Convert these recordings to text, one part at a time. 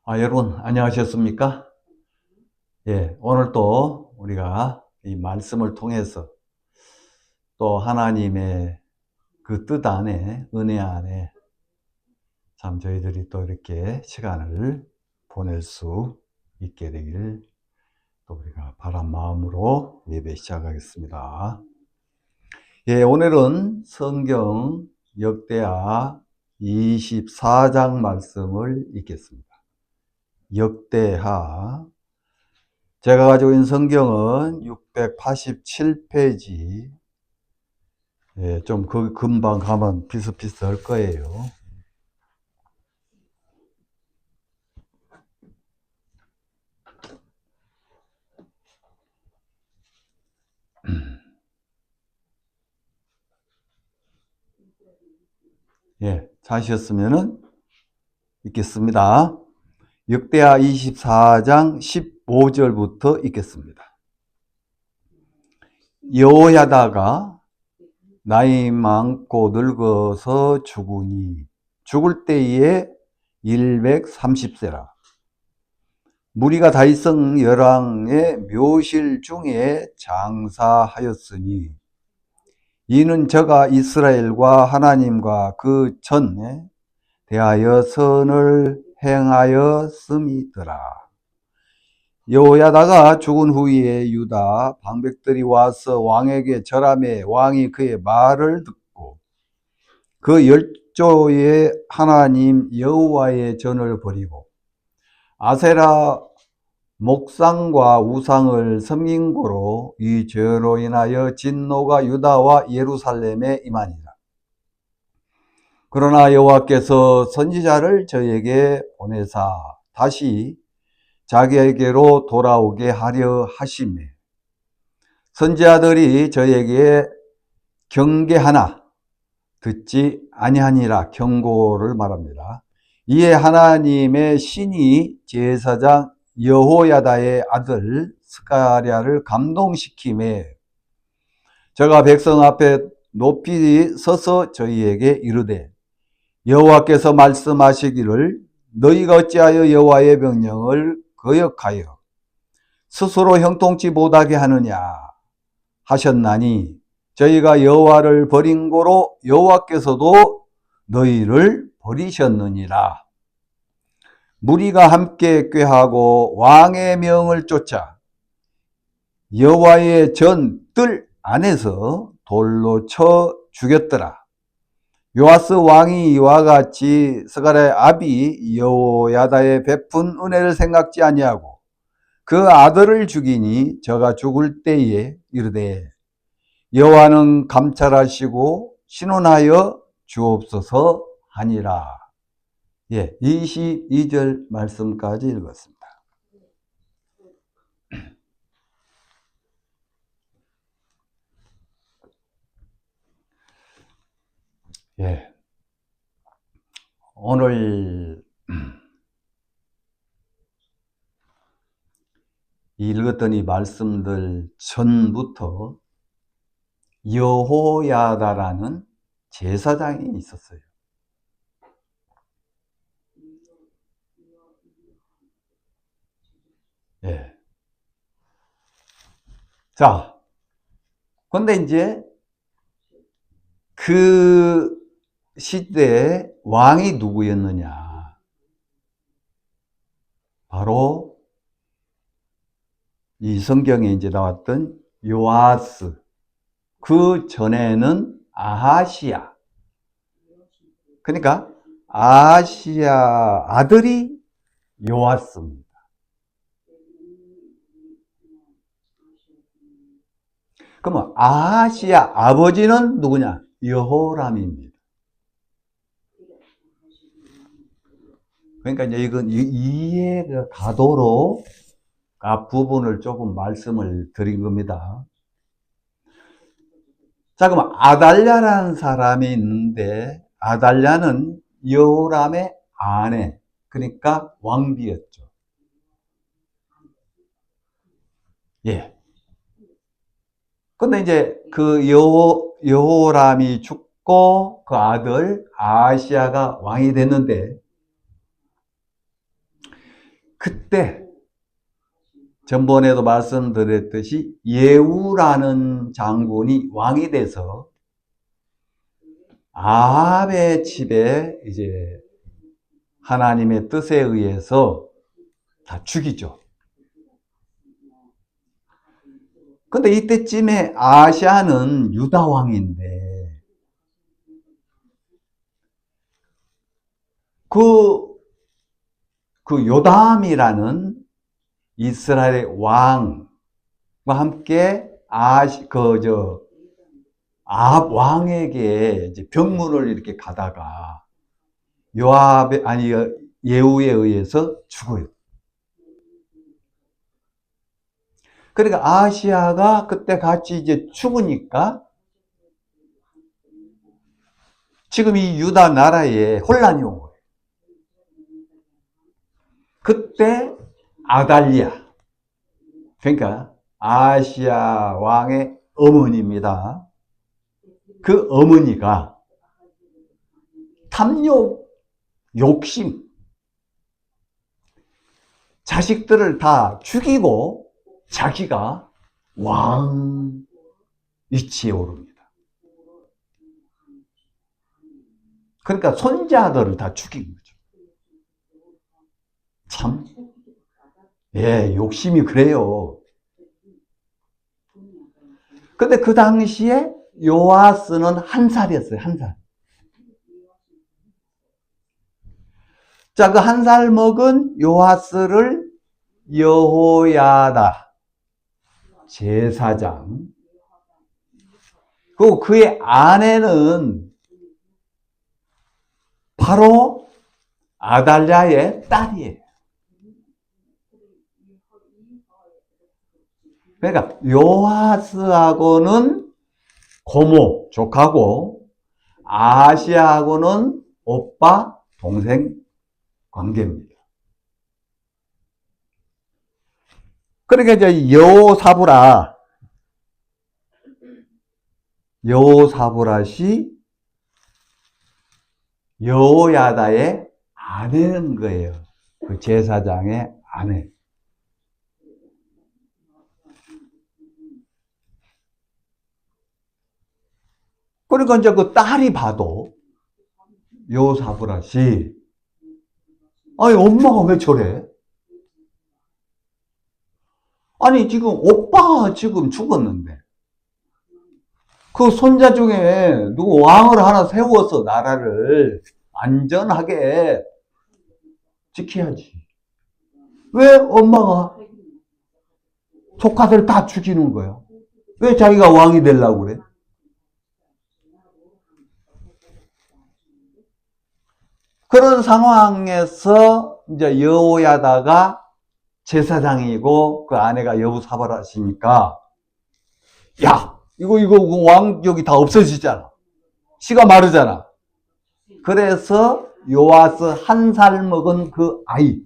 여러분, 안녕하셨습니까? 오늘 또 우리가 이 말씀을 통해서 또 하나님의 그 뜻 안에, 은혜 안에 참 저희들이 또 이렇게 시간을 보낼 수 있게 되기를 또 우리가 바란 마음으로 예배 시작하겠습니다. 오늘은 성경 역대하 24장 말씀을 읽겠습니다. 역대하 제가 가지고 있는 성경은 687페이지. 좀 금방 가면 비슷비슷할 거예요. 찾으셨으면은 읽겠습니다. 역대하 24장 15절부터 읽겠습니다. 여호야다가 나이 많고 늙어서 죽으니 죽을 때에 130세라. 무리가 다윗성 열왕의 묘실 중에 장사하였으니 이는 저가 이스라엘과 하나님과 그 전에 대하여 선을 행하였음이더라. 여호야다가 죽은 후에 유다 방백들이 와서 왕에게 절하매 왕이 그의 말을 듣고 그 열조의 하나님 여호와의 전을 버리고 아세라 목상과 우상을 섬긴 고로 이 죄로 인하여 진노가 유다와 예루살렘에 임하니라. 그러나 여호와께서 선지자를 저에게 보내사 다시 자기에게로 돌아오게 하려 하시매 선지자들이 저에게 경계하나 듣지 아니하니라. 경고를 말합니다. 이에 하나님의 신이 제사장 여호야다의 아들 스가랴를 감동시키매 저가 백성 앞에 높이 서서 저희에게 이르되 여호와께서 말씀하시기를 너희가 어찌하여 여호와의 명령을 거역하여 스스로 형통치 못하게 하느냐 하셨나니 저희가 여호와를 버린 고로 여호와께서도 너희를 버리셨느니라. 무리가 함께 꾀하고 왕의 명을 쫓아 여호와의 전 뜰 안에서 돌로 쳐 죽였더라. 요아스 왕이 이와 같이 스가랴의 아비 여호야다의 베푼 은혜를 생각지 아니하고 그 아들을 죽이니 저가 죽을 때에 이르되 여호와는 감찰하시고 신원하여 주옵소서 하니라. 22절 말씀까지 읽었습니다. 오늘 읽었던 이 말씀들 전부터 여호야다라는 제사장이 있었어요. 자, 근데 이제 그 시대에 왕이 누구였느냐? 바로 이 성경에 이제 나왔던 요아스. 그 전에는 아하시야. 그러니까 아하시야 아들이 요아스입니다. 그러면 아하시야 아버지는 누구냐? 여호람입니다. 그러니까 이제 이건 이해가 가도록 앞 부분을 조금 말씀을 드린 겁니다. 자, 그럼 아달랴라는 사람이 있는데 아달랴는 여호람의 아내, 그러니까 왕비였죠. 근데 이제 그 여호람이 죽고 그 아들 아하시야가 왕이 됐는데 그때 전번에도 말씀드렸듯이 예후라는 장군이 왕이 돼서 아합의 집에 이제 하나님의 뜻에 의해서 다 죽이죠. 근데 이때쯤에 아시아는 유다 왕인데 그 요담이라는 이스라엘의 왕과 함께 아합 왕에게 이제 병문을 이렇게 가다가 예후에 의해서 죽어요. 그러니까 아시아가 그때 같이 이제 죽으니까 지금 이 유다 나라에 혼란이 온 거예요. 그때 아달랴, 그러니까 아시아 왕의 어머니입니다. 그 어머니가 탐욕, 욕심, 자식들을 다 죽이고 자기가 왕 위치에 오릅니다. 그러니까 손자들을 다 죽인 거죠. 참, 욕심이 그래요. 근데 그 당시에 요아스는 1살이었어요. 1살. 자, 그 1살 먹은 요아스를 여호야다 제사장, 그리고 그의 아내는 바로 아달랴의 딸이에요. 그러니까 요아스하고는 고모, 조카고 아시아하고는 오빠, 동생 관계입니다. 그러니까 이제 여호사브랏이 여호야다의 아내인 거예요. 그 제사장의 아내. 그러니까 이제 그 딸이 봐도 여호사브랏이 아니 엄마가 왜 저래? 아니 지금 오빠가 지금 죽었는데 그 손자 중에 누구 왕을 하나 세워서 나라를 안전하게 지켜야지. 왜 엄마가 조카들 다 죽이는 거야? 왜 자기가 왕이 되려고 그래? 그런 상황에서 이제 여호야다가 제사장이고 그 아내가 여호사밧이니까 야 이거 왕족이 다 없어지잖아. 씨가 마르잖아. 그래서 요아스 1살 먹은 그 아이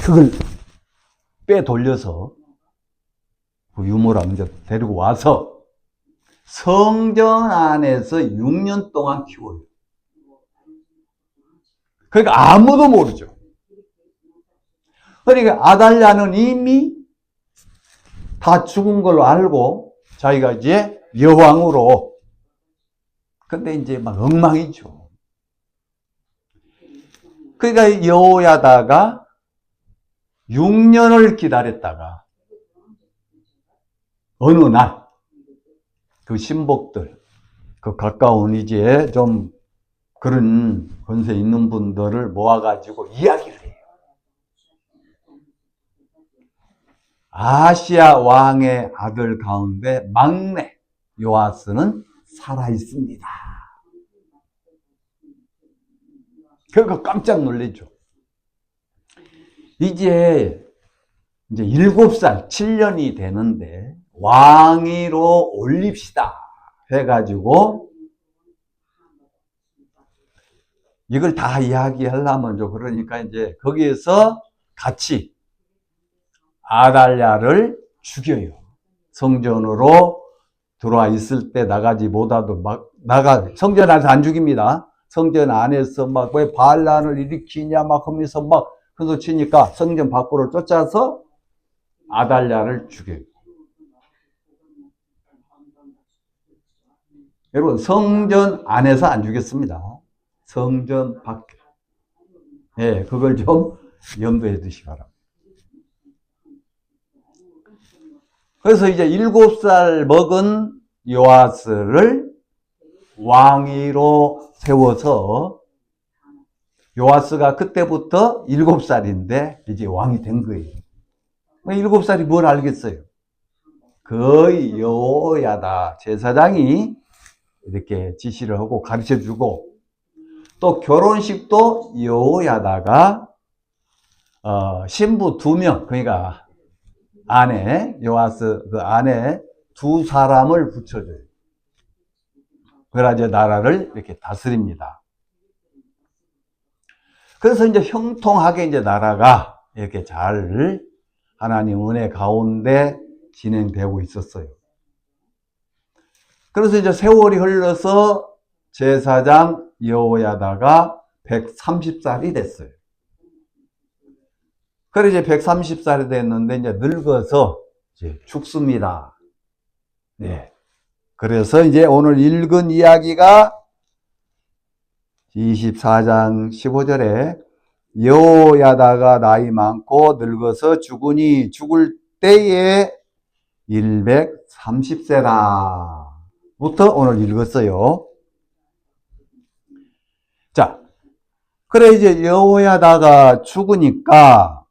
그걸 빼돌려서 그 유모라 먼저 데리고 와서 성전 안에서 6년 동안 키워요. 그러니까 아무도 모르죠. 그러니까 아달랴는 이미 다 죽은 걸로 알고 자기가 이제 여왕으로, 근데 이제 막 엉망이죠. 그러니까 여호야다가 6년을 기다렸다가 어느 날 그 신복들, 그 가까운 이제 좀 그런 권세 있는 분들을 모아가지고 이야기를 해요. 아시아 왕의 아들 가운데 막내 요아스는 살아있습니다. 그러니까 깜짝 놀라죠. 이제 7살, 7년이 되는데 왕위로 올립시다 해가지고 이걸 다 이야기하려면 그러니까 이제 거기에서 같이 아달랴를 죽여요. 성전으로 들어와 있을 때 나가지 못하도 성전 안에서 안 죽입니다. 성전 안에서 왜 반란을 일으키냐 하면서 큰 소리 치니까 성전 밖으로 쫓아서 아달랴를 죽여요. 여러분, 성전 안에서 안 죽였습니다. 성전 밖에. 예, 그걸 좀 염두에 두시기 바랍니다. 그래서 이제 7살 먹은 요아스를 왕위로 세워서 요아스가 그때부터 7살인데 이제 왕이 된 거예요. 7살이 뭘 알겠어요? 거의 여호야다 제사장이 이렇게 지시를 하고 가르쳐 주고, 또 결혼식도 여호야다가 신부 2명, 그러니까 아내, 요아스 그 아내 2사람을 붙여줘요. 그래야 이제 나라를 이렇게 다스립니다. 그래서 이제 형통하게 이제 나라가 이렇게 잘 하나님 은혜 가운데 진행되고 있었어요. 그래서 이제 세월이 흘러서 제사장 여호야다가 130살이 됐어요. 그래 이제 130살이 됐는데 이제 늙어서 이제 죽습니다. 네. 그래서 이제 오늘 읽은 이야기가 24장 15절에 여호야다가 나이 많고 늙어서 죽으니 죽을 때에 130세라 부터 오늘 읽었어요. 자, 그래 이제 여호야다가 죽으니까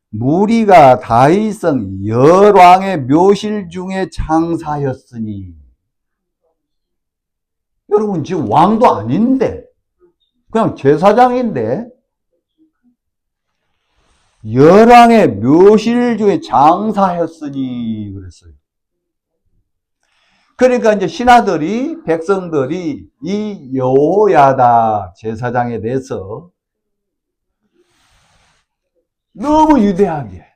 무리가 다윗성 열왕의 묘실 중에 장사였으니, 여러분 지금 왕도 아닌데 그냥 제사장인데 열왕의 묘실 중에 장사였으니 그랬어요. 그러니까 이제 신하들이, 백성들이 이 여호야다 제사장에 대해서 너무 위대하게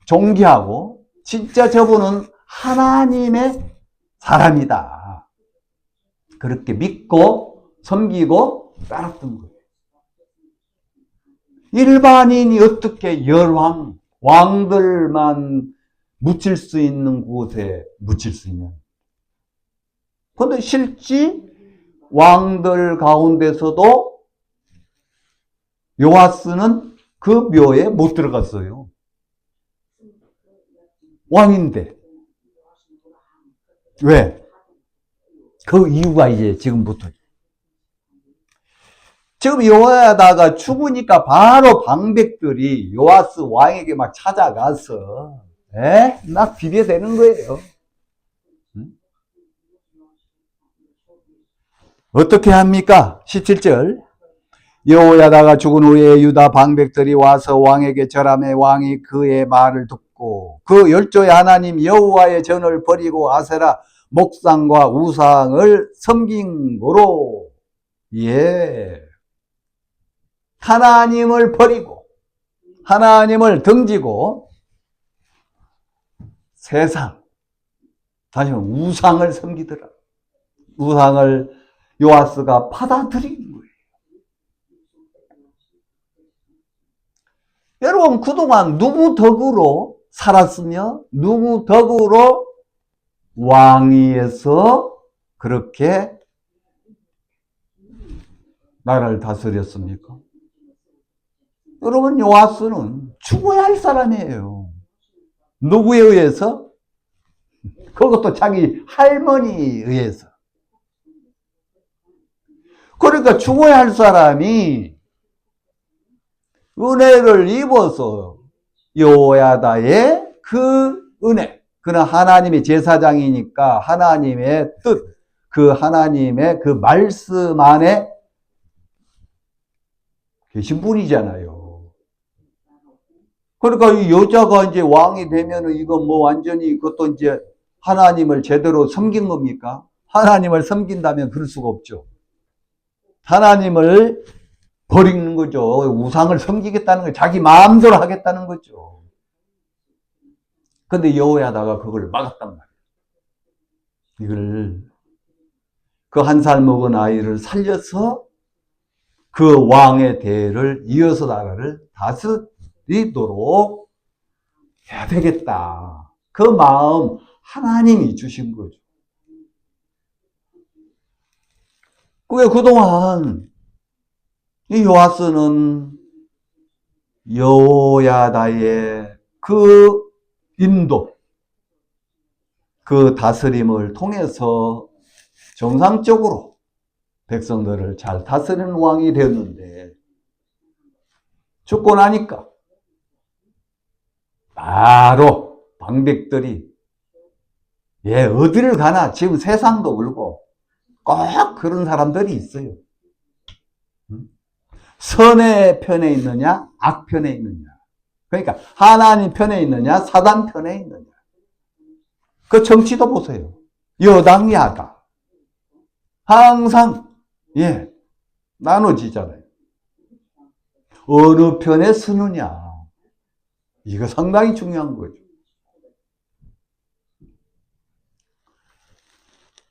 존귀하고, 진짜 저분은 하나님의 사람이다, 그렇게 믿고 섬기고 따랐던 거예요. 일반인이 어떻게 왕들만 묻힐 수 있는 곳에 묻힐 수 있냐. 그런데 실제 왕들 가운데서도 요아스는 그 묘에 못 들어갔어요. 왕인데. 왜? 그 이유가 이제 지금부터. 지금 여호야다가 죽으니까 바로 방백들이 요아스 왕에게 막 찾아가서 막 비벼대는 거예요. 어떻게 합니까? 17절. 여호야다가 죽은 후에 유다 방백들이 와서 왕에게 절하매 왕이 그의 말을 듣고 그 열조의 하나님 여호와의 전을 버리고 아세라 목상과 우상을 섬긴 거로, 예, 하나님을 버리고 하나님을 등지고 세상, 다시 말하면 우상을 섬기더라. 우상을 요아스가 받아들인 거예요. 여러분 그동안 누구 덕으로 살았으며 누구 덕으로 왕위에서 그렇게 나라를 다스렸습니까? 여러분 요아스는 죽어야 할 사람이에요. 누구에 의해서? 그것도 자기 할머니에 의해서. 그러니까 죽어야 할 사람이 은혜를 입어서 여호야다의 그 은혜, 그는 하나님의 제사장이니까 하나님의 뜻, 그 하나님의 그 말씀 안에 계신 분이잖아요. 그러니까 이 여자가 이제 왕이 되면은 이건 뭐 완전히 그것도 이제 하나님을 제대로 섬긴 겁니까? 하나님을 섬긴다면 그럴 수가 없죠. 하나님을 버리는 거죠. 우상을 섬기겠다는 거예요. 자기 마음대로 하겠다는 거죠. 근데 여호야다가 그걸 막았단 말이에요. 이걸 그 1살 먹은 아이를 살려서 그 왕의 대를 이어서 나라를 다스렸던 드리도록 해야 되겠다. 그 마음 하나님이 주신 거죠. 왜 그동안 이 요아스는 여호야다의 그 인도, 그 다스림을 통해서 정상적으로 백성들을 잘 다스리는 왕이 되었는데, 죽고 나니까 바로 방백들이 어디를 가나 지금 세상도 울고 꼭 그런 사람들이 있어요. 선의 편에 있느냐 악편에 있느냐, 그러니까 하나님 편에 있느냐 사단 편에 있느냐. 그 정치도 보세요. 여당 야당 항상 나눠지잖아요. 어느 편에 서느냐, 이거 상당히 중요한 거죠.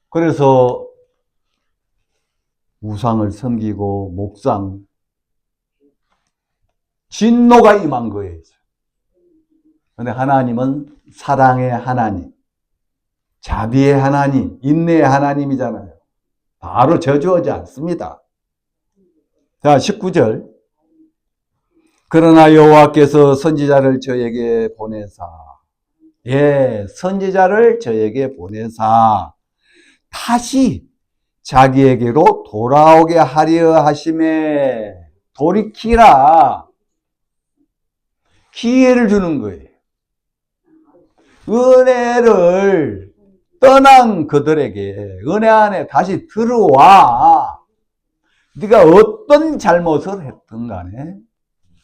그래서 우상을 섬기고 목상, 진노가 임한 거예요. 그런데 하나님은 사랑의 하나님, 자비의 하나님, 인내의 하나님이잖아요. 바로 저주하지 않습니다. 자, 19절. 그러나 여호와께서 선지자를 저에게 보내사, 선지자를 저에게 보내사 다시 자기에게로 돌아오게 하려 하심에, 돌이키라, 기회를 주는 거예요. 은혜를 떠난 그들에게 은혜 안에 다시 들어와. 네가 어떤 잘못을 했든 간에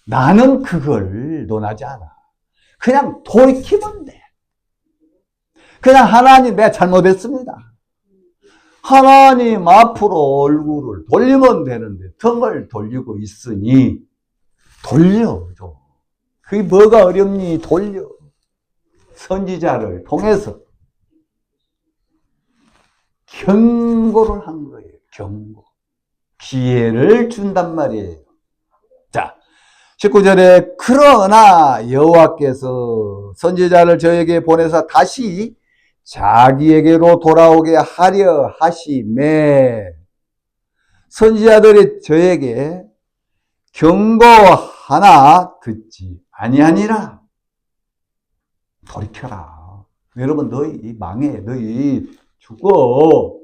나는 그걸 논하지 않아. 그냥 돌이키면 돼. 그냥 하나님 내가 잘못했습니다. 하나님 앞으로 얼굴을 돌리면 되는데 등을 돌리고 있으니 돌려줘. 그게 뭐가 어렵니? 돌려. 선지자를 통해서 경고를 한 거예요. 경고. 기회를 준단 말이에요. 자, 19절에 그러나 여호와께서 선지자를 저에게 보내서 다시 자기에게로 돌아오게 하려 하심에, 선지자들이 저에게 경고 하나 듣지 아니하니라. 돌이켜라. 여러분 너희 망해. 너희 죽어.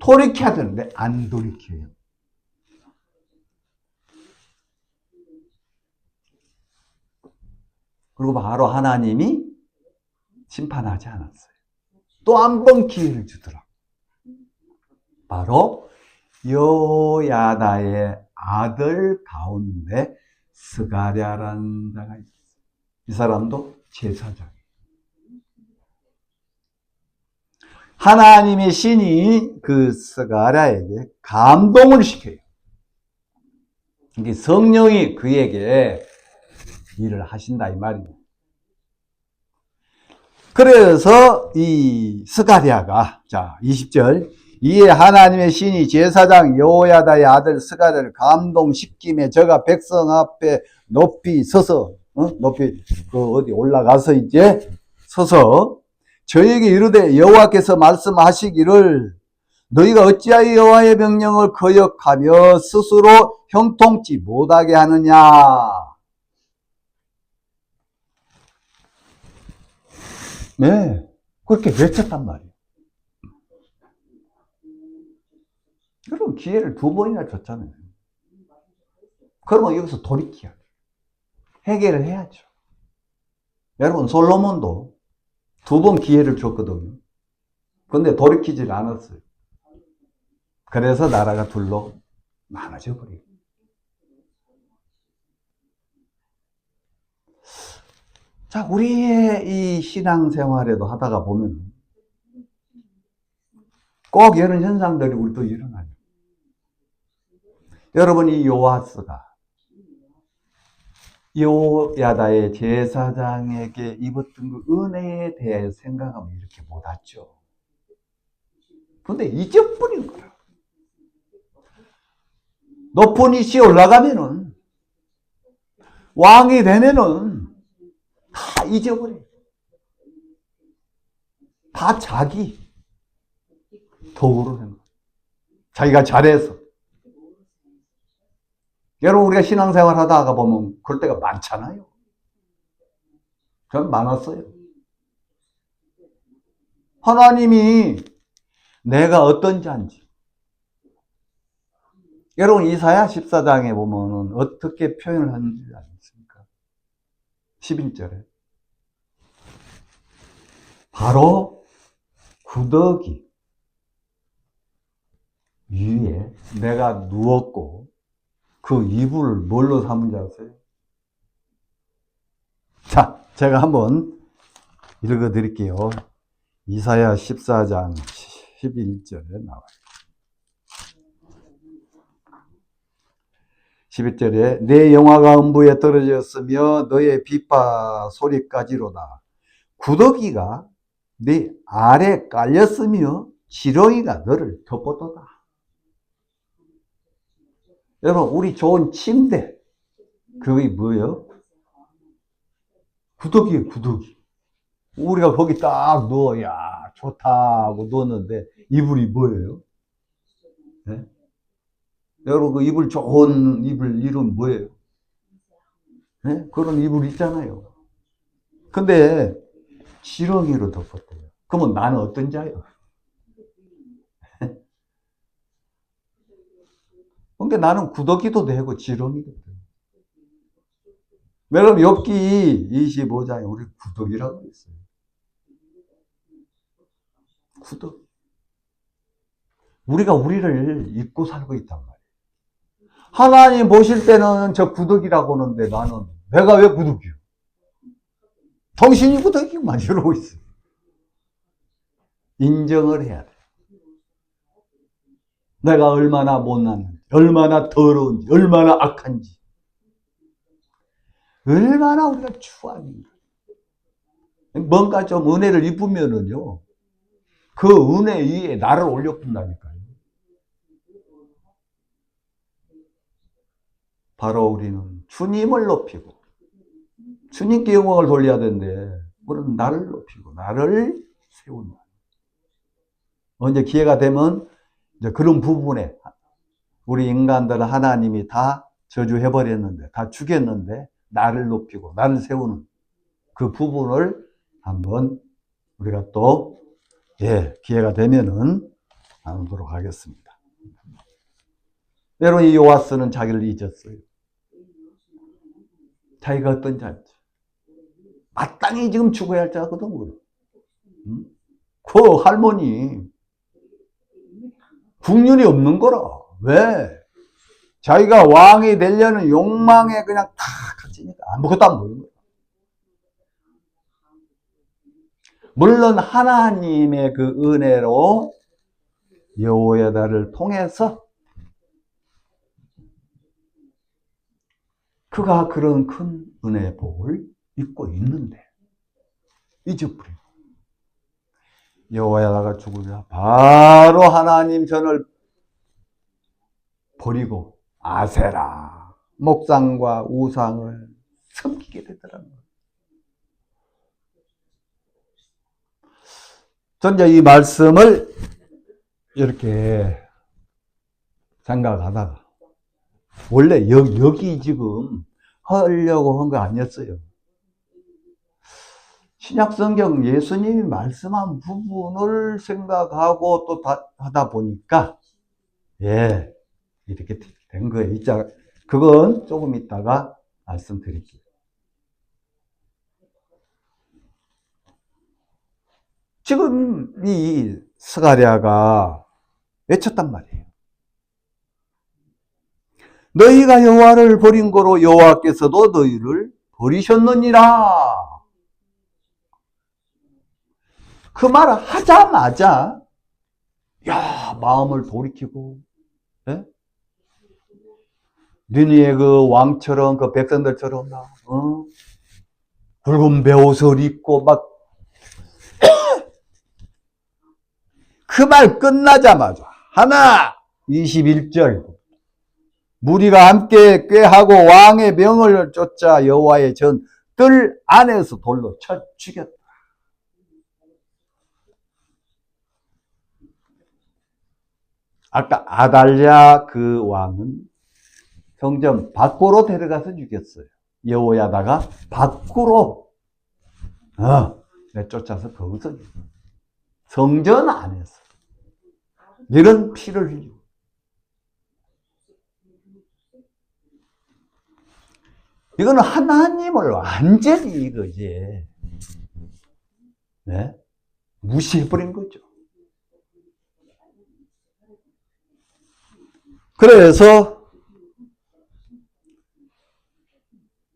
돌이켜야 되는데 안 돌이켜요. 그리고 바로 하나님이 심판하지 않았어요. 또 한 번 기회를 주더라. 바로 여호야다의 아들 가운데 스가랴라는 자가 있어요. 이 사람도 제사장이에요. 하나님의 신이 그 스가랴에게 감동을 시켜요. 이게 성령이 그에게 일을 하신다 이 말이에요. 그래서 이 스가랴가, 자 20절, 이에 하나님의 신이 제사장 여호야다의 아들 스가랴를 감동시키며 저가 백성 앞에 높이 서서 높이 어디 올라가서 이제 서서 저에게 이르되 여호와께서 말씀하시기를 너희가 어찌하여 여호와의 명령을 거역하며 스스로 형통치 못하게 하느냐. 네, 그렇게 외쳤단 말이에요. 그럼 기회를 2번이나 줬잖아요. 그러면 여기서 돌이켜야 돼요. 해결을 해야죠. 여러분 솔로몬도 2번 기회를 줬거든요. 근데 돌이키질 않았어요. 그래서 나라가 둘로 나눠져 버리고. 자, 우리의 이 신앙생활에도 하다가 보면 꼭 이런 현상들이 우리도 일어나요. 여러분 이 요아스가 여호야다의 제사장에게 입었던 그 은혜에 대해 생각하면 이렇게 못하죠. 근데 잊어버린 거야. 높은 위치에 올라가면은 왕이 되면은 다 잊어버려요. 다 자기 도구로 된 거예요. 자기가 잘해서. 여러분, 우리가 신앙생활 하다가 보면 그럴 때가 많잖아요. 전 많았어요. 하나님이 내가 어떤 자인지. 여러분, 이사야 14장에 보면은 어떻게 표현을 하는지 아십니까? 11절에. 바로 구더기 위에 내가 누웠고 그 이불을 뭘로 삼은 줄 아세요? 자, 제가 한번 읽어 드릴게요. 이사야 14장 11절에 나와요. 11절에 내 영화가 음부에 떨어졌으며 너의 비파 소리까지로다. 구더기가 네 아래 깔렸으며 지렁이가 너를 덮었도다. 여러분, 우리 좋은 침대, 그게 뭐예요? 구더기예요, 구더기. 우리가 거기 딱 누워, 야, 좋다 하고 누웠는데, 이불이 뭐예요? 네? 여러분, 그 이불 좋은 이불 이름 뭐예요? 네? 그런 이불 있잖아요. 근데, 지렁이로 덮었대요. 그러면 나는 어떤 자예요? 그러니까 나는 구더기도 되고, 지렁이도 되고. 여러분, 욥기 25장에 우리 구더기라고 있어요. 구더기. 우리가 우리를 잊고 살고 있단 말이에요. 하나님 보실 때는 저 구더기라고 하는데 나는 내가 왜 구더기요? 당신이 구더기만 이러고 있어요. 인정을 해야 돼. 내가 얼마나 못났는지, 얼마나 더러운지, 얼마나 악한지, 얼마나 우리가 추한가. 뭔가 좀 은혜를 입으면은요, 그 은혜 위에 나를 올려푼다니까요. 바로 우리는 주님을 높이고 주님께 영광을 돌려야 되는데 우리는 나를 높이고 나를 세운다. 언제 기회가 되면 이제 그런 부분에 우리 인간들은 하나님이 다 저주해버렸는데 다 죽였는데 나를 높이고 나를 세우는 그 부분을 한번 우리가 또 기회가 되면은 나누도록 하겠습니다. 여러분, 이 요아스는 자기를 잊었어요. 자기가 어떤 자인지. 마땅히 지금 죽어야 할 자거든. 그 할머니 국륜이 없는 거라. 왜? 자기가 왕이 되려는 욕망에 그냥 다 갇히니까 아무것도 안 보이는 거야. 물론 하나님의 그 은혜로 여호야다를 통해서 그가 그런 큰 은혜의 복을 입고 있는데 잊어버리고 여호야다가 죽으자 바로 하나님 전을 버리고 아세라 목상과 우상을 섬기게 되더라고요. 전 이제 이 말씀을 이렇게 생각하다가 원래 여기 지금 하려고 한 거 아니었어요. 신약성경 예수님이 말씀한 부분을 생각하고 또 하다 보니까 이렇게 된 거예요. 그건 조금 이따가 말씀드릴게요. 지금 이 스가랴가 외쳤단 말이에요. 너희가 여호와를 버린 거로 여호와께서도 너희를 버리셨느니라. 그 말을 하자마자 마음을 돌이키고 니네의 그 왕처럼 그 백성들처럼 붉은 베옷을 입고 막 그 말 끝나자마자 하나 21절 무리가 함께 꾀하고 왕의 명을 쫓아 여호와의 전 뜰 안에서 돌로 쳐 죽였다. 아까 아달랴 그 왕은 성전 밖으로 데려가서 죽였어요. 여호야다가 밖으로 쫓아서 거기서 성전 안에서 이런 피를 흘리고. 이거는 하나님을 완전히 이거지. 네? 무시해버린 거죠. 그래서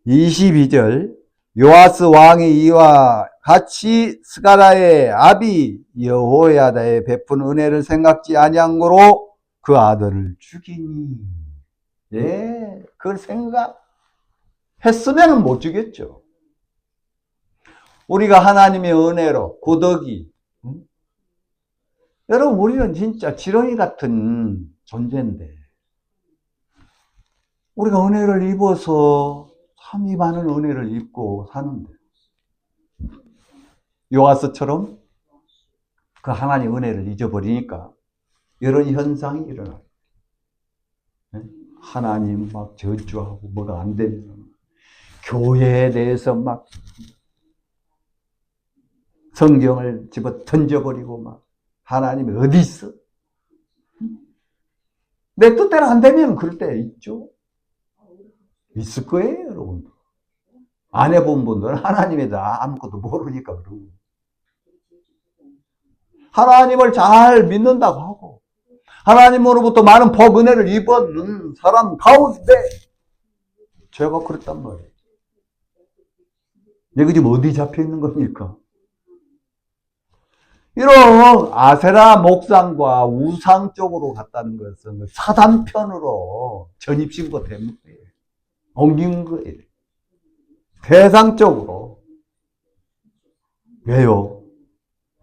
22절 요아스 왕이 이와 같이 스가랴의 아비 여호야다의 베푼 은혜를 생각지 아니함으로 그 아들을 죽이니. 예, 그걸 생각했으면 못 죽였죠. 우리가 하나님의 은혜로 구덕이, 여러분 우리는 진짜 지렁이 같은 존재인데 우리가 은혜를 입어서 참 이 많은 은혜를 입고 사는데 요아스처럼 그 하나님 은혜를 잊어버리니까 이런 현상이 일어나요. 하나님 막 저주하고 뭐가 안 되면 교회에 대해서 막 성경을 집어 던져버리고 막 하나님이 어디 있어? 내 뜻대로 안 되면 그럴 때 있죠. 있을 거예요, 여러분. 안 해본 분들은 하나님에 대해 아무것도 모르니까 그러고. 하나님을 잘 믿는다고 하고 하나님으로부터 많은 복 은혜를 입은 사람 가운데 제가 그랬단 말이에요. 내가 지금 어디 잡혀 있는 겁니까? 이런 아세라 목상과 우상 쪽으로 갔다는 것은 사단편으로 전입신고 된 거예요. 옮긴 거예요. 대상적으로. 왜요?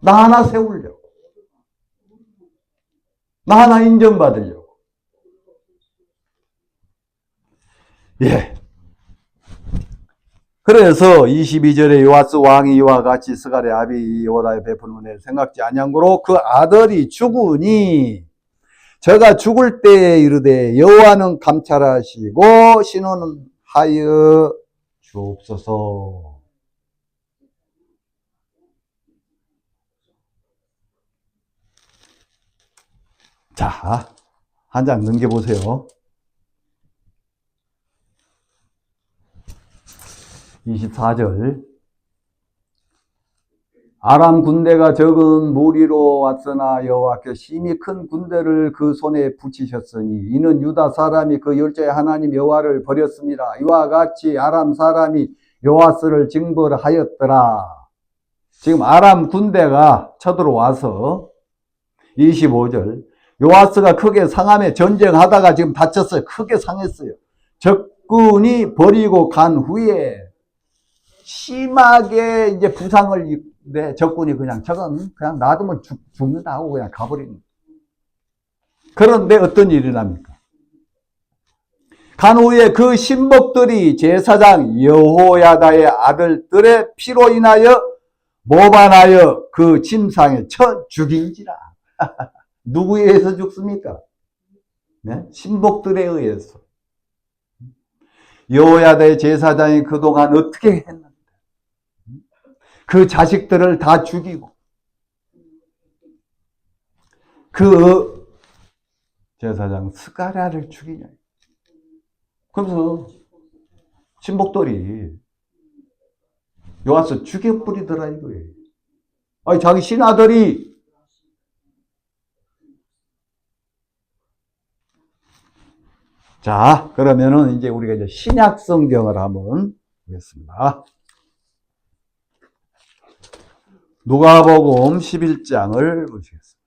나 하나 세우려고. 나 하나 인정받으려고. 예. 그래서 22절에 요아스 왕이 이와 같이 스가랴 아비 여호야다의 베푼 은혜를 생각지 아니함으로 그 아들이 죽으니 저가 죽을 때에 이르되 여호와는 감찰하시고 신원하여 주옵소서. 자, 한 장 넘겨보세요. 24절 아람 군대가 적은 무리로 왔으나 여호와께서 심히 큰 군대를 그 손에 붙이셨으니 이는 유다 사람이 그 열조의 하나님 여호와를 버렸습니다. 이와 같이 아람 사람이 요아스를 징벌하였더라. 지금 아람 군대가 쳐들어와서 25절 요아스가 크게 상함에 전쟁하다가 지금 다쳤어요. 크게 상했어요. 적군이 버리고 간 후에 심하게 이제 부상을 입는데 적군이 저건 그냥 놔두면 죽는다 하고 그냥 가버리는 거예요. 그런데 어떤 일이 납니까? 간 후에 그 신복들이 제사장 여호야다의 아들들의 피로 인하여 모반하여 그 침상에 쳐 죽인지라. 누구에 의해서 죽습니까? 네? 신복들에 의해서. 여호야다의 제사장이 그동안 어떻게 했나? 그 자식들을 다 죽이고 그 제사장 스가랴를 죽이냐. 그러면서 신복들이 요아스 죽여버리더라 이거예요. 아니 자기 신아들이 자 그러면은 이제 우리가 이제 신약 성경을 한번 보겠습니다. 누가복음 11장을 보시겠습니다.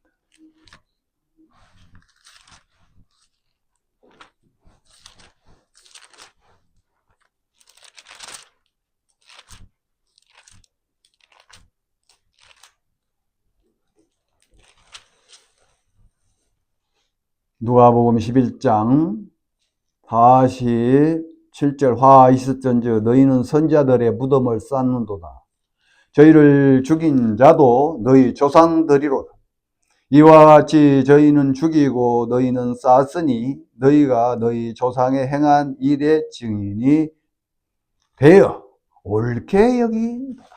누가복음 11장 47절 화 있을전저 너희는 선지자들의 무덤을 쌓는도다. 저희를 죽인 자도 너희 조상들이로다. 이와 같이 저희는 죽이고 너희는 쌓았으니 너희가 너희 조상의 행한 일의 증인이 되어 옳게 여긴도다.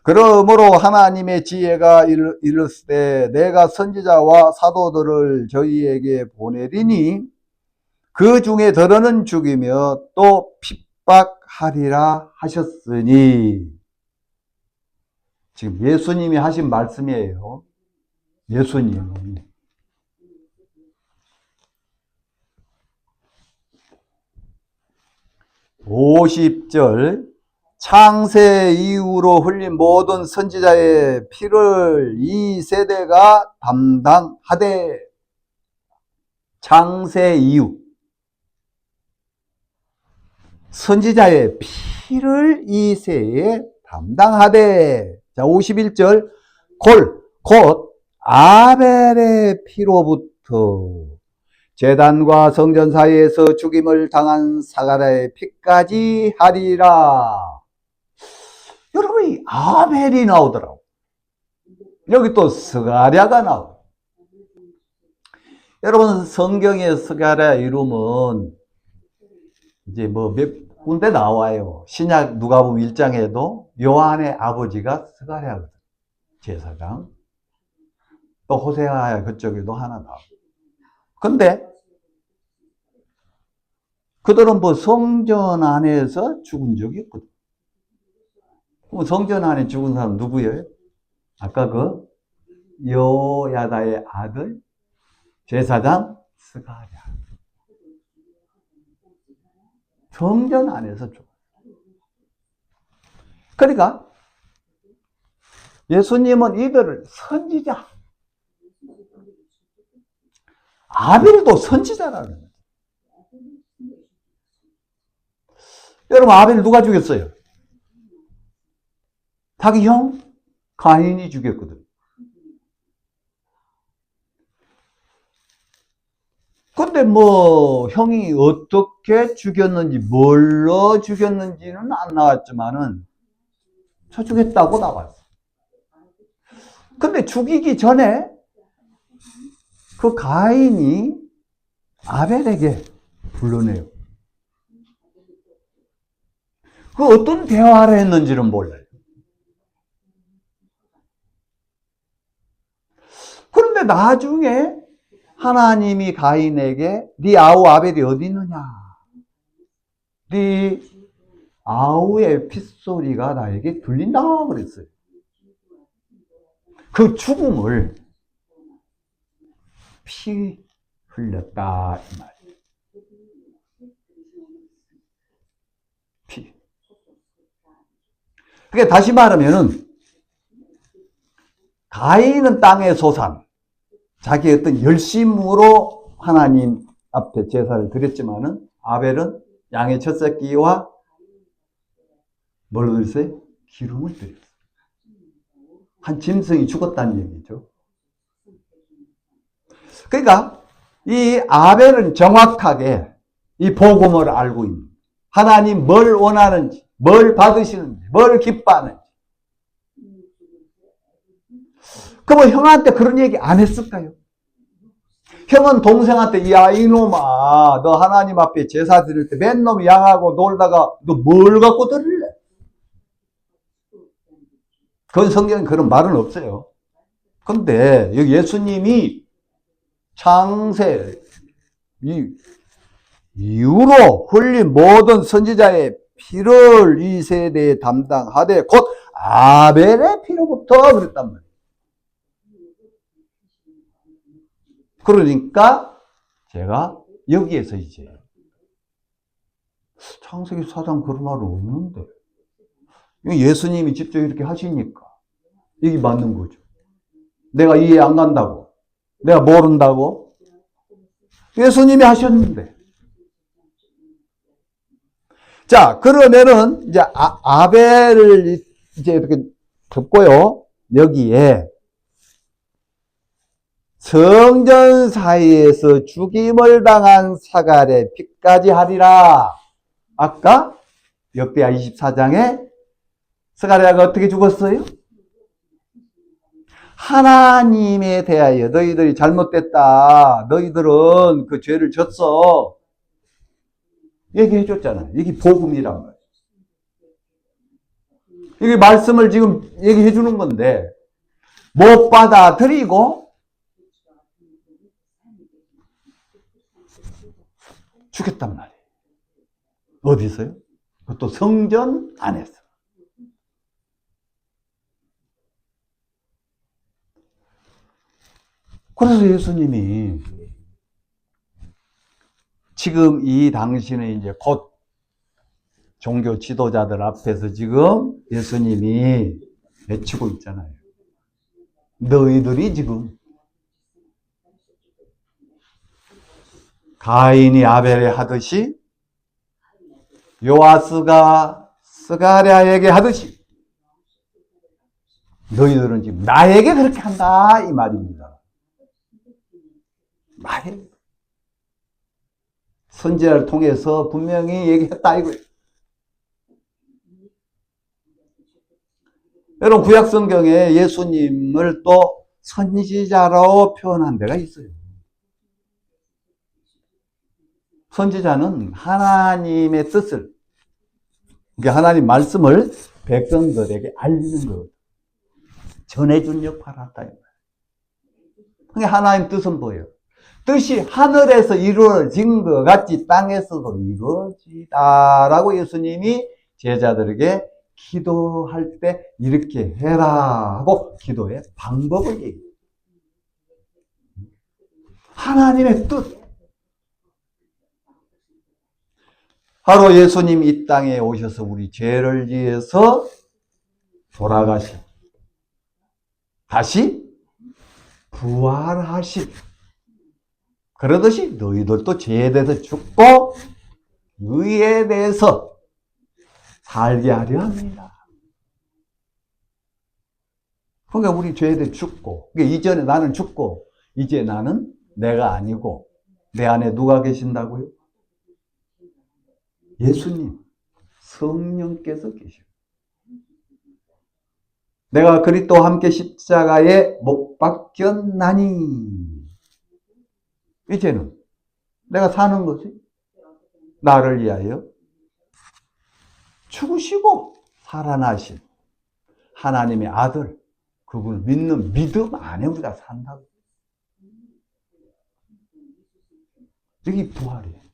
그러므로 하나님의 지혜가 이르시되 내가 선지자와 사도들을 저희에게 보내리니 그 중에 더러는 죽이며 또 핍박하리라 하셨으니, 지금 예수님이 하신 말씀이에요. 예수님이. 50절 창세 이후로 흘린 모든 선지자의 피를 이 세대가 담당하되. 창세 이후 선지자의 피를 이 세에 담당하되. 자, 51절 곧 아벨의 피로부터 제단과 성전 사이에서 죽임을 당한 사가랴의 피까지 하리라. 여러분, 이 아벨이 나오더라고. 여기 또 스가랴가 나오고. 여러분, 성경의 스가랴 이름은 이제 뭐 몇 군데 나와요. 신약 누가복음 1장에도 요한의 아버지가 스가랴거든, 제사장. 또 호세아 그쪽에도 하나 나오고. 근데 그들은 뭐 성전 안에서 죽은 적이 없거든. 그럼 성전 안에 죽은 사람 누구예요? 아까 그 여야다의 아들 제사장 스가랴. 성전 안에서 죽어. 그러니까 예수님은 이들을 선지자, 아벨도 선지자라는 거예요. 여러분, 아벨 누가 죽였어요? 자기 형 가인이 죽였거든. 근데 뭐 형이 어떻게 죽였는지, 뭘로 죽였는지는 안 나왔지만은 저 죽였다고 나왔어. 근데 죽이기 전에 그 가인이 아벨에게 불러내요. 그 어떤 대화를 했는지는 몰라요. 그런데 나중에 하나님이 가인에게 네 아우 아벨이 어디 있느냐? 네 아우의 핏소리가 나에게 들린다 그랬어요. 그 죽음을 피 흘렸다 이 말이에요. 피. 그게 다시 말하면은 가인은 땅의 소산, 자기 어떤 열심으로 하나님 앞에 제사를 드렸지만은 아벨은 양의 첫 새끼와 뭘로 드렸어요? 기름을 드렸어요. 한 짐승이 죽었다는 얘기죠. 그러니까 이 아벨은 정확하게 이 복음을 알고 있는, 하나님 뭘 원하는지, 뭘 받으시는지, 뭘 기뻐하는지. 그러면 형한테 그런 얘기 안 했을까요? 형은 동생한테 야 이놈아, 너 하나님 앞에 제사 드릴 때 맨 놈 양하고 놀다가 너 뭘 갖고 드릴래? 그건 성경에 그런 말은 없어요. 근데 여기 예수님이 창세 이후로 흘린 모든 선지자의 피를 이 세대에 담당하되 곧 아벨의 피로부터 그랬단 말이에요. 그러니까 제가 여기에서 이제 창세기 4장 그런 말은 없는데 예수님이 직접 이렇게 하시니까 이게 맞는 거죠. 내가 이해 안 간다고, 내가 모른다고, 예수님이 하셨는데. 자, 그러면은 이제 아벨을 이제 이렇게 덮고요. 여기에 성전 사이에서 죽임을 당한 사갈의 피까지 하리라. 아까 역대하 24장에 스가랴가 어떻게 죽었어요? 하나님에 대하여 너희들이 잘못됐다. 너희들은 그 죄를 졌어. 얘기해 줬잖아요. 이게 복음이란 말이에요. 이게 말씀을 지금 얘기해 주는 건데 못 받아들이고 죽였단 말이에요. 어디서요? 그것도 성전 안에서. 그래서 예수님이 지금 이 당시는 이제 곧 종교 지도자들 앞에서 지금 예수님이 외치고 있잖아요. 너희들이 지금 가인이 아벨에 하듯이 요아스가 스가랴에게 하듯이 너희들은 지금 나에게 그렇게 한다 이 말입니다. 나에게. 선지자를 통해서 분명히 얘기했다 이거예요. 여러분 구약 성경에 예수님을 또 선지자로 표현한 데가 있어요. 선지자는 하나님의 뜻을, 그러니까 하나님 말씀을 백성들에게 알리는 것, 전해준 역할을 한다. 그러니까 하나님 뜻은 뭐예요? 뜻이 하늘에서 이루어진 것 같이 땅에서도 이루어지다라고 예수님이 제자들에게 기도할 때 이렇게 해라 하고 기도의 방법을 얘기해요. 하나님의 뜻. 바로 예수님 이 땅에 오셔서 우리 죄를 위해서 돌아가신, 다시 부활하신, 그러듯이 너희들도 죄에 대해서 죽고 의에 대해서 살게 하려 합니다. 그러니까 우리 죄에 대해 죽고, 그러니까 이전에 나는 죽고 이제 나는 내가 아니고 내 안에 누가 계신다고요? 예수님, 성령께서 계십니다. 내가 그리스도와 함께 십자가에 못 박혔나니 이제는 내가 사는 것이 나를 위하여 죽으시고 살아나신 하나님의 아들, 그분을 믿는 믿음 안에 우리가 산다고. 여기 부활이에요.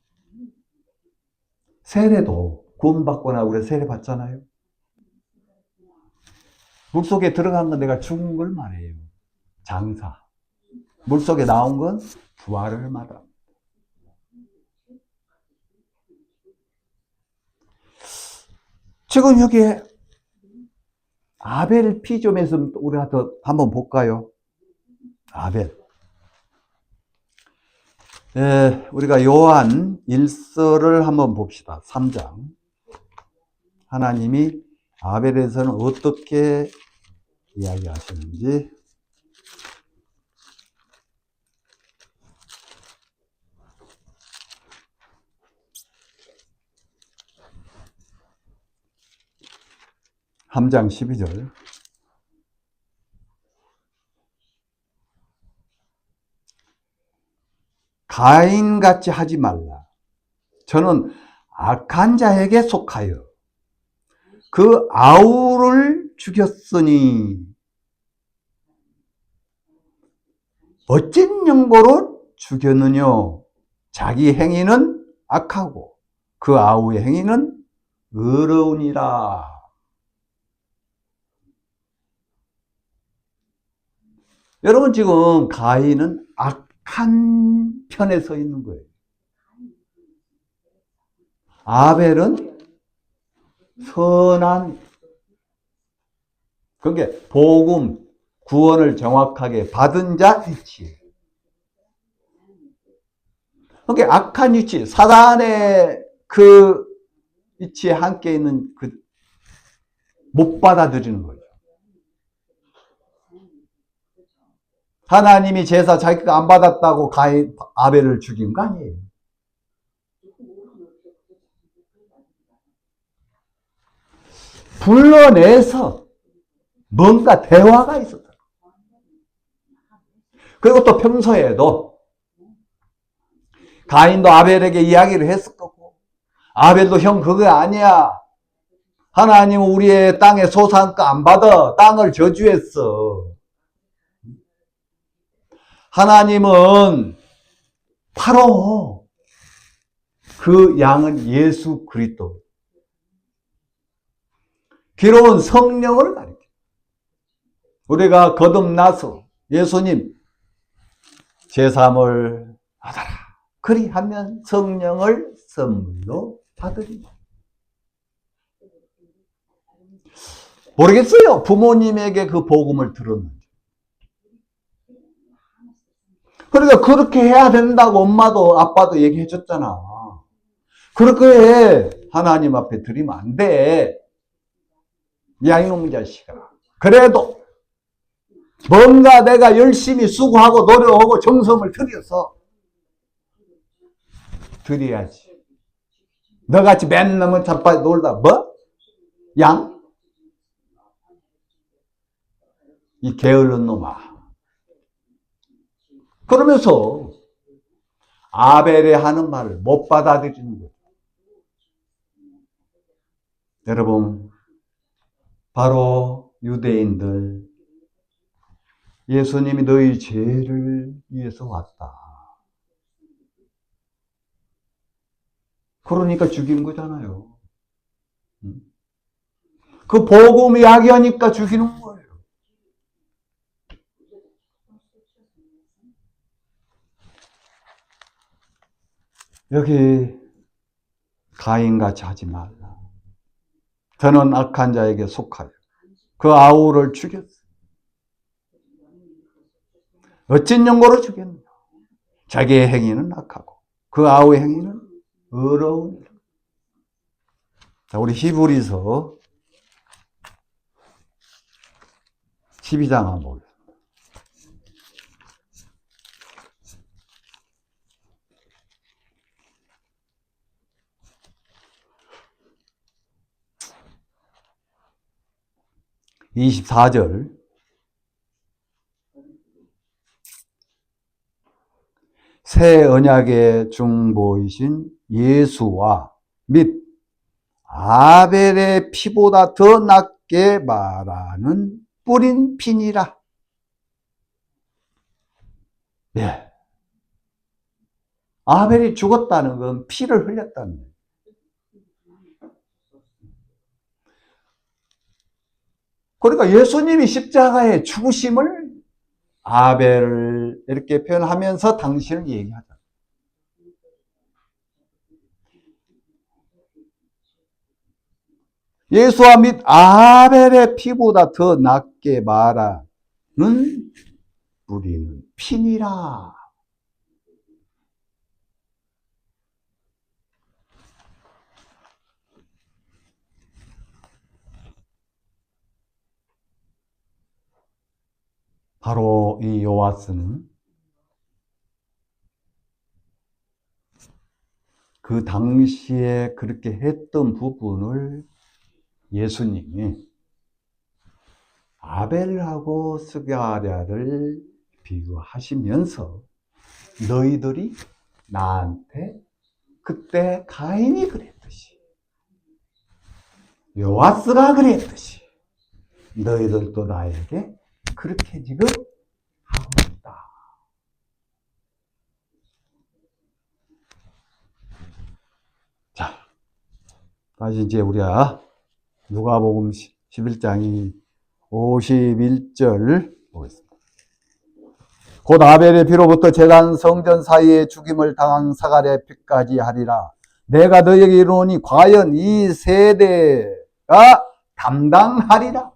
세례도 구원받고 나고 우리가 세례 받잖아요. 물속에 들어간 건 내가 죽은 걸 말해요. 장사. 물속에 나온 건 부활을 말합니다. 지금 여기에 아벨 피점에서 우리가 더 한번 볼까요? 아벨. 우리가 요한 1서를 한번 봅시다. 3장. 하나님이 아벨에서는 어떻게 이야기하시는지. (3장) 12절. 가인같이 하지 말라. 저는 악한 자에게 속하여 그 아우를 죽였으니 어찐 연고로 죽였느냐. 자기 행위는 악하고 그 아우의 행위는 의로우니라. 여러분 지금 가인은 악한 편에 서 있는 거예요. 아벨은 선한, 그게 복음, 구원을 정확하게 받은 자 위치예요. 그게 악한 위치, 사단의 그 위치에 함께 있는 그 못 받아들이는 거죠. 하나님이 제사 자기가 안 받았다고 아벨을 죽인 거 아니에요. 불러내서 뭔가 대화가 있었다. 그리고 또 평소에도 가인도 아벨에게 이야기를 했을 거고, 아벨도 형 그거 아니야. 하나님은 우리의 땅에 소산가 안 받아. 땅을 저주했어. 하나님은 바로 그 양은 예수 그리스도. 기록은 성령을 가리켜. 우리가 거듭나서 예수님 제사함을 받아라. 그리하면 성령을 선물로 받으리라. 모르겠어요. 부모님에게 그 복음을 들었는지. 그러니까 그렇게 해야 된다고 엄마도 아빠도 얘기해 줬잖아. 그렇게 하나님 앞에 드리면 안 돼. 야 이놈 자식아. 그래도 뭔가 내가 열심히 수고하고 노력하고 정성을 들여서 드려야지. 너같이 맨날 자빠져 놀다 뭐? 양? 이 게으른 놈아. 그러면서 아벨이 하는 말을 못 받아들이는 거예요. 여러분, 바로 유대인들, 예수님이 너희 죄를 위해서 왔다. 그러니까 죽인 거잖아요. 그 복음 이야기하니까 죽이는 거예요. 여기 가인같이 하지 말라. 저는 악한 자에게 속하여 그 아우를 죽였어. 어찐 용고로 죽였느냐. 자기의 행위는 악하고 그 아우의 행위는 의로운 일. 자, 우리 히브리서 12장 한번 보겠습니다. (24절) 새 언약의 중보이신 예수와 및 아벨의 피보다 더 낫게 말하는 뿌린 피니라. 예. 아벨이 죽었다는 건 피를 흘렸다는 거예요. 그러니까 예수님이 십자가에 죽으심을 아벨을 이렇게 표현하면서 당신을 얘기하다. 예수와 및 아벨의 피보다 더 낫게 말하는 뿌리는 피니라. 바로 이 요아스는 그 당시에 그렇게 했던 부분을 예수님이 아벨하고 스가랴를 비교하시면서 너희들이 나한테 그때 가인이 그랬듯이 요아스가 그랬듯이 너희들도 나에게 그렇게 지금 하고 있다. 자, 다시 이제 우리가 누가복음 11장이 51절 보겠습니다. 곧 아벨의 피로부터 제단 성전 사이에 죽임을 당한 사가랴의 피까지 하리라. 내가 너에게 이르노니 과연 이 세대가 담당하리라.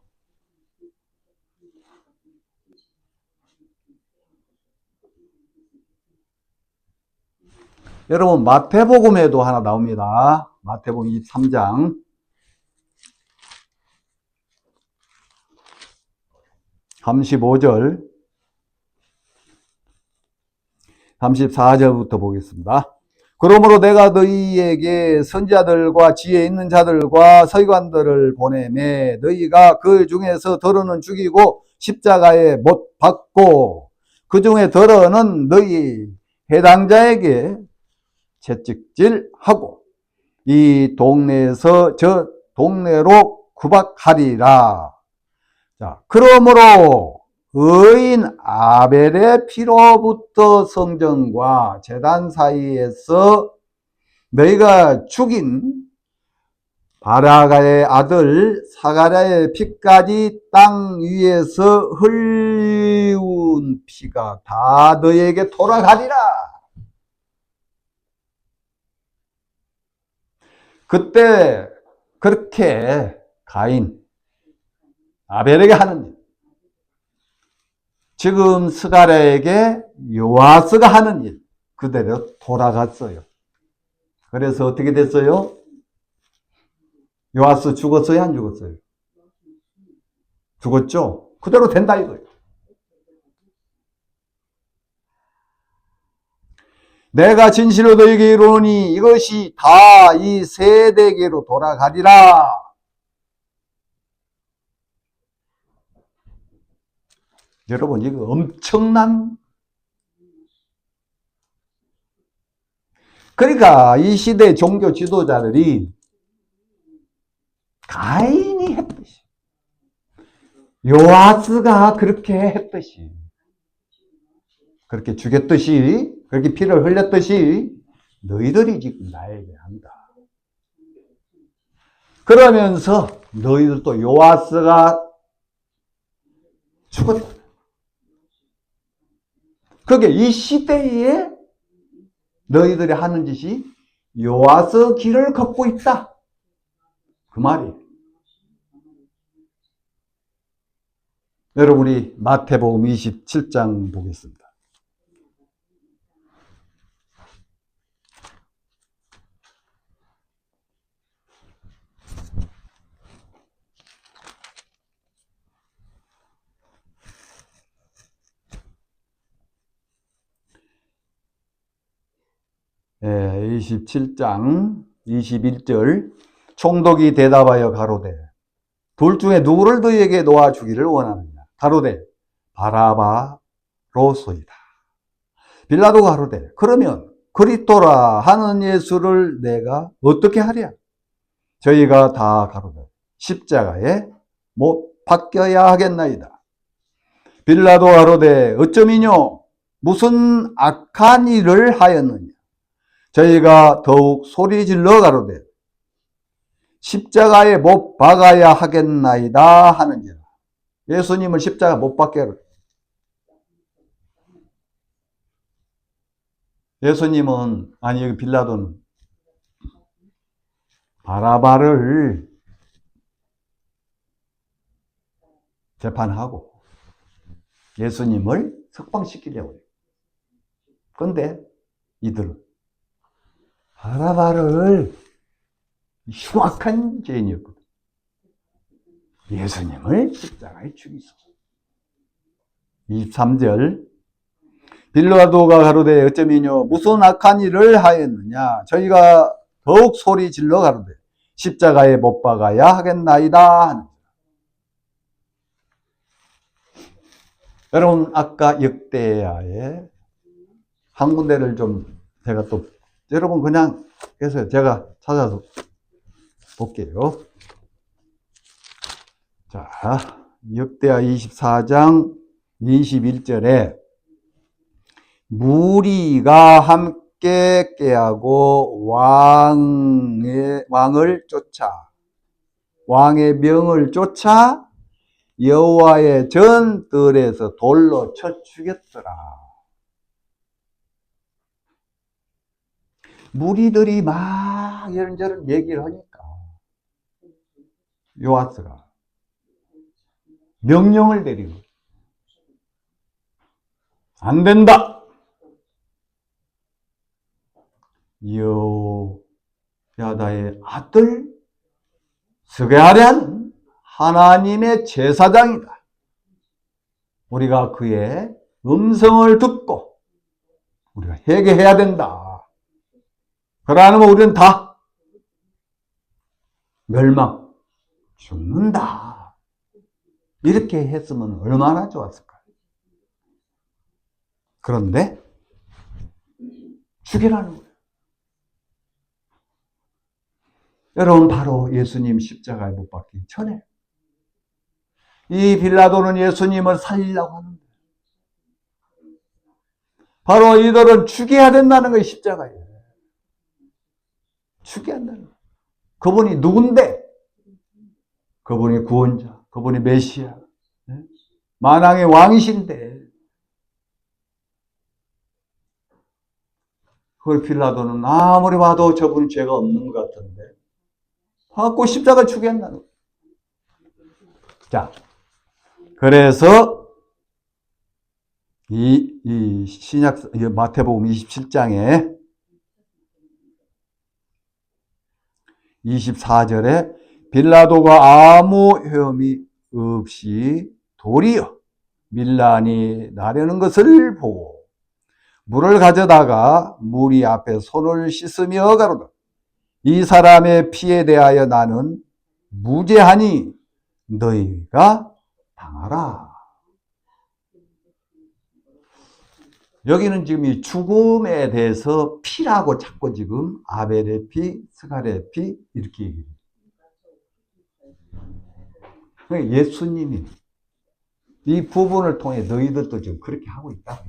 여러분 마태복음에도 하나 나옵니다. 마태복음 23장 35절 34절부터 보겠습니다. 그러므로 내가 너희에게 선지자들과 지혜 있는 자들과 서기관들을 보내매 너희가 그 중에서 더러는 죽이고 십자가에 못 박고 그 중에 더러는 너희 해당자에게 채찍질하고 이 동네에서 저 동네로 구박하리라. 자, 그러므로 의인 아벨의 피로부터 성전과 제단 사이에서 너희가 죽인 바라가의 아들 사가랴의 피까지 땅 위에서 흘리운 피가 다 너희에게 돌아가리라. 그때 그렇게 가인 아벨에게 하는 일, 지금 스가랴에게 요아스가 하는 일 그대로 돌아갔어요. 그래서 어떻게 됐어요? 요아스 죽었어요? 안 죽었어요? 죽었죠? 그대로 된다 이거예요. 내가 진실로 너희에게 이르노니 이것이 다 이 세대계로 돌아가리라. 여러분, 이거 엄청난, 그러니까 이 시대 종교 지도자들이 가인이 했듯이, 요아스가 그렇게 했듯이, 그렇게 죽였듯이, 그렇게 피를 흘렸듯이 너희들이 지금 나에게 한다. 그러면서 너희들도 요아스가 죽었다. 그게 이 시대에 너희들이 하는 짓이 요아스 길을 걷고 있다. 그 말이에요. 여러분, 우리 마태복음 27장 보겠습니다. 예, 27장 21절 총독이 대답하여 가로되 둘 중에 누구를 너희에게 놓아주기를 원하느냐. 가로되 바라바로소이다. 빌라도가 가로되 그러면 그리스도라 하는 예수를 내가 어떻게 하랴. 저희가 다 가로되 십자가에 못 박혀야 하겠나이다. 빌라도 가로되 어쩌미뇨 무슨 악한 일을 하였느냐. 저희가 더욱 소리질러 가로되 십자가에 못 박아야 하겠나이다 하는지라. 예수님을 십자가 못 박게 하라. 예수님은, 아니 여기 빌라도는 바라바를 재판하고 예수님을 석방시키려고 해요. 그런데 이들은 바라바를 흉악한 죄인이었거든. 예수님을 십자가에 죽이소. 23절 빌라도가 가로되 어쩌미뇨 무슨 악한 일을 하였느냐. 저희가 더욱 소리 질러 가로되 십자가에 못 박아야 하겠나이다. 여러분, 아까 역대하에 한 군데를 좀 제가 또 여러분 그냥 해서 제가 찾아서 볼게요. 자, 역대하 24장 21절에 무리가 함께 깨하고 왕을 쫓아 왕의 명을 쫓아 여호와의 전들에서 돌로 쳐 죽였더라. 무리들이 막 이런저런 얘기를 하니까 요아스가 명령을 내리고 안 된다. 여호야다의 아들 스가랴는 하나님의 제사장이다. 우리가 그의 음성을 듣고 우리가 회개해야 된다. 그러면 우리는 다 멸망, 죽는다. 이렇게 했으면 얼마나 좋았을까요? 그런데 죽이라는 거예요. 여러분, 바로 예수님 십자가에 못 박기 전에 이 빌라도는 예수님을 살리려고 하는데 바로 이들은 죽여야 된다는 거예요. 십자가에 죽여야 한다는 거예요. 그분이 누군데? 그분이 구원자, 그분이 메시아, 만왕의 왕이신데 그걸 빌라도는 아무리 봐도 저분 죄가 없는 것 같은데 갖고 십자가 죽여야 한다는 거예요. 자, 그래서 이 신약 마태복음 27장에 24절에 빌라도가 아무 혐의 없이 도리어 밀란이 나려는 것을 보고 물을 가져다가 무리 앞에 손을 씻으며 가로다. 이 사람의 피에 대하여 나는 무죄하니 너희가 당하라. 여기는 지금 이 죽음에 대해서 피라고 자꾸 지금 아벨의 피, 스갈의 피 이렇게 얘기해요. 예수님이 이 부분을 통해 너희들도 지금 그렇게 하고 있다.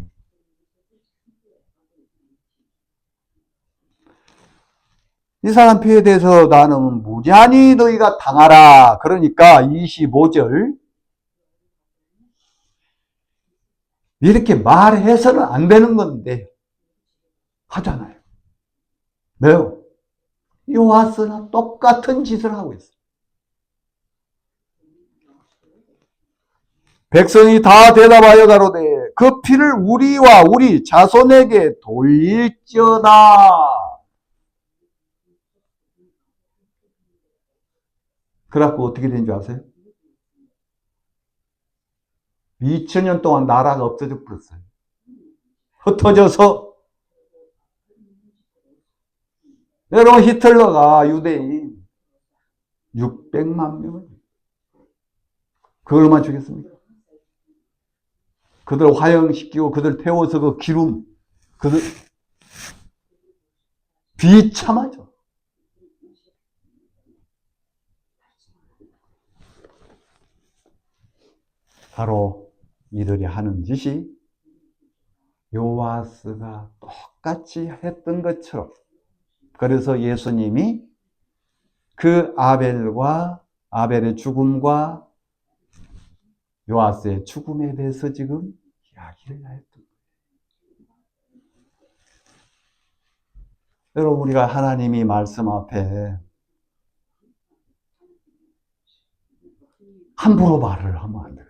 이 사람 피에 대해서 나는 무죄하니 너희가 당하라. 그러니까 25절 이렇게 말해서는 안 되는 건데 하잖아요. 왜요? 요하스나 똑같은 짓을 하고 있어요. 백성이 다 대답하여 가로되 그 피를 우리와 우리 자손에게 돌릴지어다. 그래갖고 어떻게 된 줄 아세요? 2000년 동안 나라가 없어져 버렸어요. 흩어져서. 여러분, 히틀러가 유대인 600만 명을 그걸만 죽였습니까? 그들 화형시키고 그들 태워서 그 기름, 그들 비참하죠. 바로 이들이 하는 짓이 요하스가 똑같이 했던 것처럼, 그래서 예수님이 그 아벨의 죽음과 요하스의 죽음에 대해서 지금 이야기를 했던 거예요. 여러분, 우리가 하나님이 말씀 앞에 함부로 말을 하면 안 되더라고요.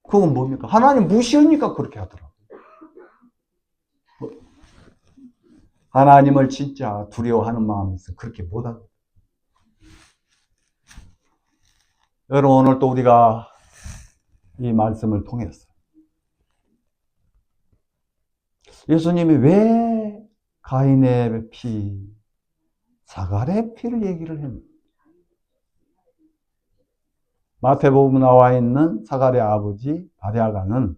그건 뭡니까? 하나님 무시하니까 그렇게 하더라고요. 하나님을 진짜 두려워하는 마음이 있어 그렇게 못하거든요. 여러분, 오늘 또 우리가 이 말씀을 통해서 예수님이 왜 가인의 피, 사갈의 피를 얘기를 했는가? 마태복음에 나와 있는 사갈의 아버지 바랴가는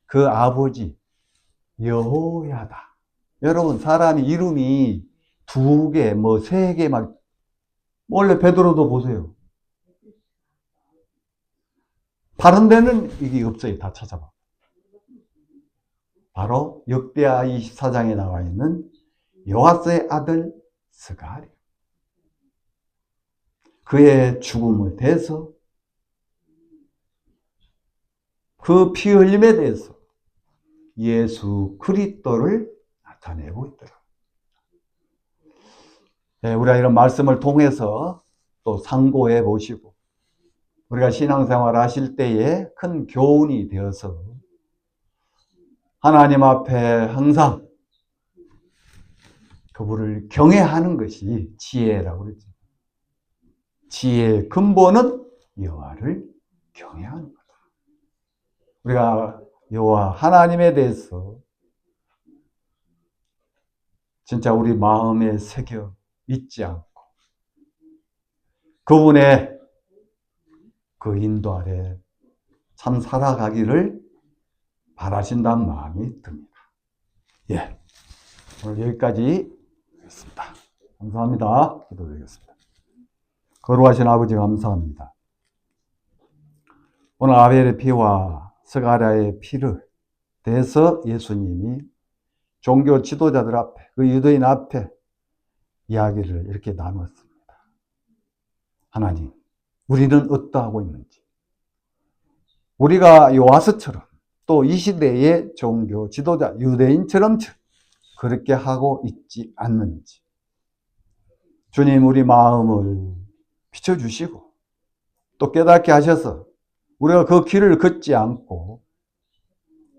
그 아버지 여호야다. 여러분, 사람이 이름이 2개, 3개 막, 원래 베드로도 보세요. 다른 데는 이게 없어요. 다 찾아봐. 바로 역대하 24장에 나와 있는 요하스의 아들 스갈이 그의 죽음에 대해서, 그 피 흘림에 대해서 예수 그리스도를 나타내고 있더라. 네, 우리가 이런 말씀을 통해서 또 상고해 보시고 우리가 신앙생활 하실 때에 큰 교훈이 되어서 하나님 앞에 항상 그분을 경외하는 것이 지혜라고 그러죠. 지혜의 근본은 여호와를 경외하는 거다. 우리가 여호와 하나님에 대해서 진짜 우리 마음에 새겨 잊지 않고 그분의 그 인도 아래 참 살아가기를 바라신다는 마음이 듭니다. 예, 오늘 여기까지 하겠습니다. 감사합니다. 기도드리겠습니다. 거룩하신 아버지 감사합니다. 오늘 아벨의 피와 스가랴의 피를 대해서 예수님이 종교 지도자들 앞에, 그 유대인 앞에 이야기를 이렇게 나눴습니다. 하나님, 우리는 어떠하고 있는지, 우리가 요아스처럼 또 이 시대의 종교 지도자 유대인처럼 그렇게 하고 있지 않는지 주님 우리 마음을 비춰주시고 또 깨닫게 하셔서 우리가 그 길을 걷지 않고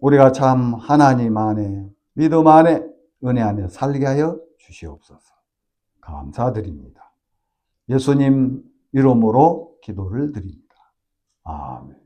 우리가 참 하나님 안에 믿음 안에 은혜 안에 살게 하여 주시옵소서. 감사드립니다. 예수님 이름으로 기도를 드립니다. 아멘.